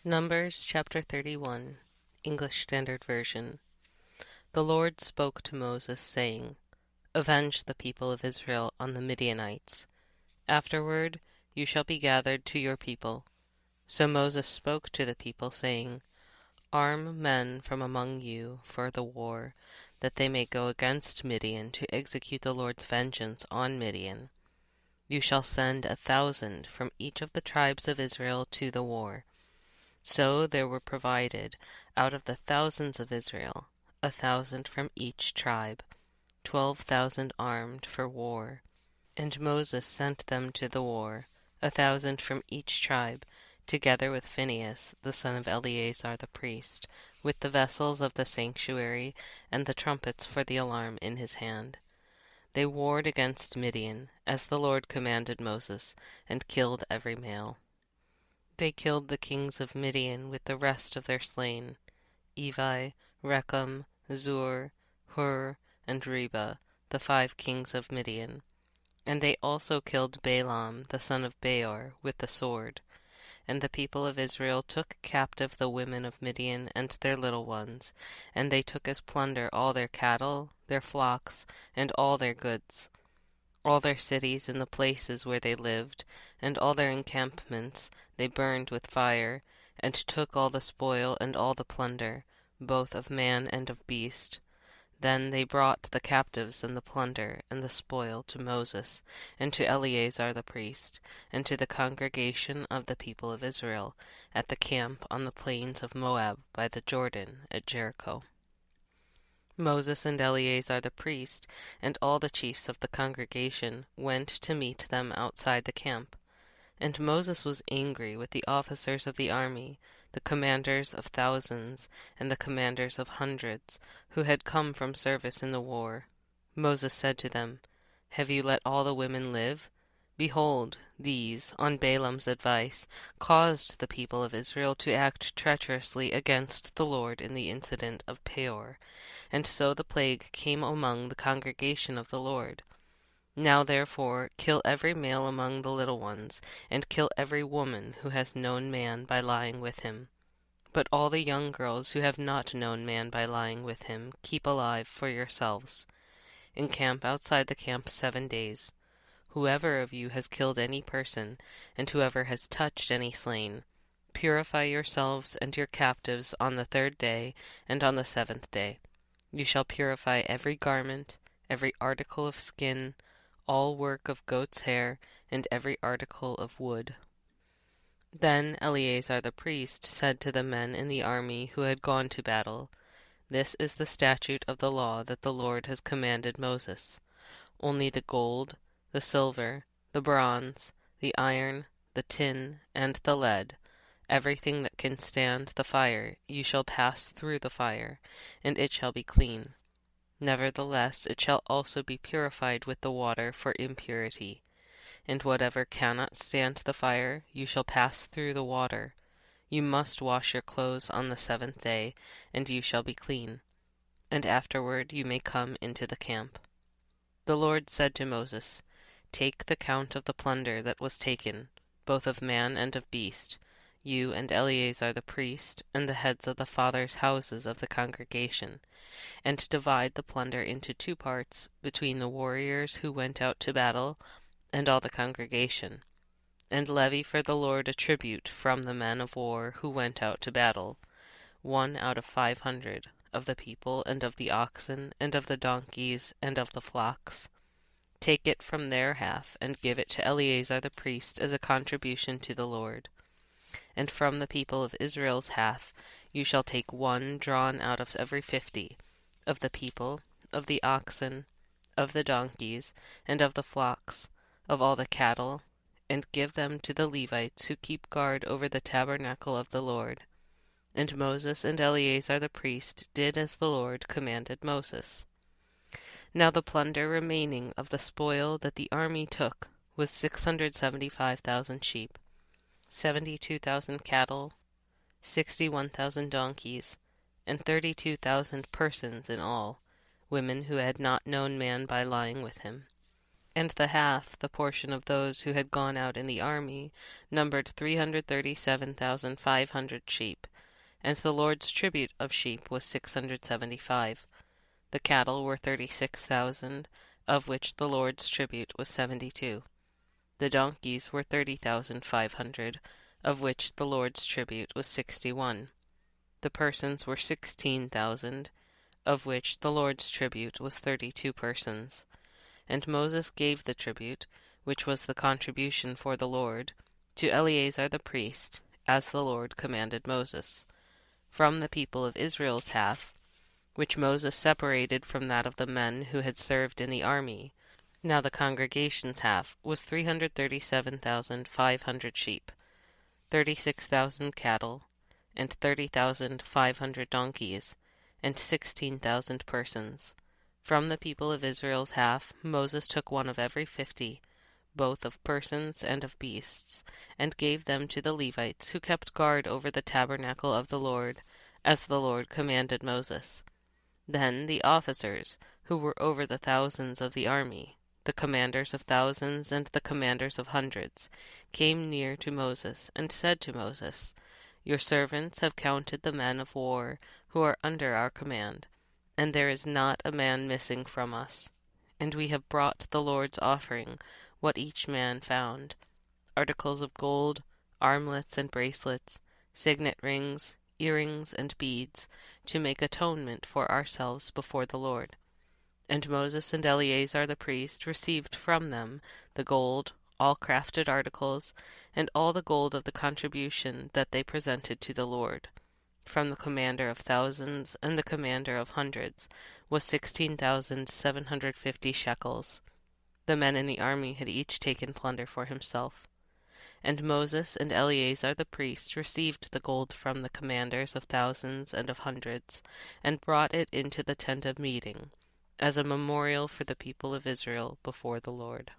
Numbers chapter 31, English Standard Version. The Lord spoke to Moses, saying, Avenge the people of Israel on the Midianites. Afterward you shall be gathered to your people. So Moses spoke to the people, saying, Arm men from among you for the war, that they may go against Midian to execute the Lord's vengeance on Midian. You shall send 1,000 from each of the tribes of Israel to the war. So there were provided, out of the thousands of Israel, 1,000 from each tribe, 12,000 armed for war. And Moses sent them to the war, 1,000 from each tribe, together with Phinehas, the son of Eleazar the priest, with the vessels of the sanctuary and the trumpets for the alarm in his hand. They warred against Midian, as the Lord commanded Moses, and killed every male. They killed the kings of Midian with the rest of their slain, Evi, Rekem, Zur, Hur, and Reba, the 5 kings of Midian. And they also killed Balaam, the son of Beor, with the sword. And the people of Israel took captive the women of Midian and their little ones, and they took as plunder all their cattle, their flocks, and all their goods, all their cities and the places where they lived, and all their encampments they burned with fire, and took all the spoil and all the plunder, both of man and of beast. Then they brought the captives and the plunder and the spoil to Moses, and to Eleazar the priest, and to the congregation of the people of Israel, at the camp on the plains of Moab by the Jordan at Jericho. Moses and Eleazar the priest, and all the chiefs of the congregation, went to meet them outside the camp. And Moses was angry with the officers of the army, the commanders of thousands, and the commanders of hundreds, who had come from service in the war. Moses said to them, Have you let all the women live? Behold, these, on Balaam's advice, caused the people of Israel to act treacherously against the Lord in the incident of Peor, and so the plague came among the congregation of the Lord. Now therefore kill every male among the little ones, and kill every woman who has known man by lying with him. But all the young girls who have not known man by lying with him, keep alive for yourselves. Encamp outside the camp 7 days. Whoever of you has killed any person, and whoever has touched any slain, purify yourselves and your captives on the 3rd day and on the 7th day. You shall purify every garment, every article of skin, all work of goat's hair, and every article of wood. Then Eleazar the priest said to the men in the army who had gone to battle, This is the statute of the law that the Lord has commanded Moses. Only the gold, the silver, the bronze, the iron, the tin, and the lead, everything that can stand the fire, you shall pass through the fire, and it shall be clean. Nevertheless it shall also be purified with the water for impurity. And whatever cannot stand the fire, you shall pass through the water. You must wash your clothes on the 7th day, and you shall be clean. And afterward you may come into the camp. The Lord said to Moses, Take the count of the plunder that was taken, both of man and of beast, you and Eleazar the priest, and the heads of the fathers' houses of the congregation, and divide the plunder into 2 parts between the warriors who went out to battle and all the congregation, and levy for the Lord a tribute from the men of war who went out to battle, 1 out of 500 of the people and of the oxen and of the donkeys and of the flocks. Take it from their half and give it to Eleazar the priest as a contribution to the Lord. And from the people of Israel's half you shall take 1 drawn out of every 50, of the people, of the oxen, of the donkeys, and of the flocks, of all the cattle, and give them to the Levites who keep guard over the tabernacle of the Lord. And Moses and Eleazar the priest did as the Lord commanded Moses. Now the plunder remaining of the spoil that the army took was 675,000 sheep, 72,000 cattle, 61,000 donkeys, and 32,000 persons in all, women who had not known man by lying with him. And the half, the portion of those who had gone out in the army, numbered 337,500 sheep, and the Lord's tribute of sheep was 675. The cattle were 36,000, of which the Lord's tribute was 72. The donkeys were 30,500, of which the Lord's tribute was 61. The persons were 16,000, of which the Lord's tribute was 32 persons. And Moses gave the tribute, which was the contribution for the Lord, to Eleazar the priest, as the Lord commanded Moses, from the people of Israel's half, which Moses separated from that of the men who had served in the army. Now the congregation's half was 337,500 sheep, 36,000 cattle, and 30,500 donkeys, and 16,000 persons. From the people of Israel's half Moses took one of every 50, both of persons and of beasts, and gave them to the Levites, who kept guard over the tabernacle of the Lord, as the Lord commanded Moses. Then the officers, who were over the thousands of the army, the commanders of thousands and the commanders of hundreds, came near to Moses, and said to Moses, Your servants have counted the men of war who are under our command, and there is not a man missing from us. And we have brought the Lord's offering, what each man found, articles of gold, armlets and bracelets, signet rings, earrings and beads, to make atonement for ourselves before the Lord. And Moses and Eleazar the priest received from them the gold, all crafted articles, and all the gold of the contribution that they presented to the Lord. From the commander of thousands and the commander of hundreds was 16,750 shekels. The men in the army had each taken plunder for himself. And Moses and Eleazar the priest received the gold from the commanders of thousands and of hundreds, and brought it into the tent of meeting, as a memorial for the people of Israel before the Lord.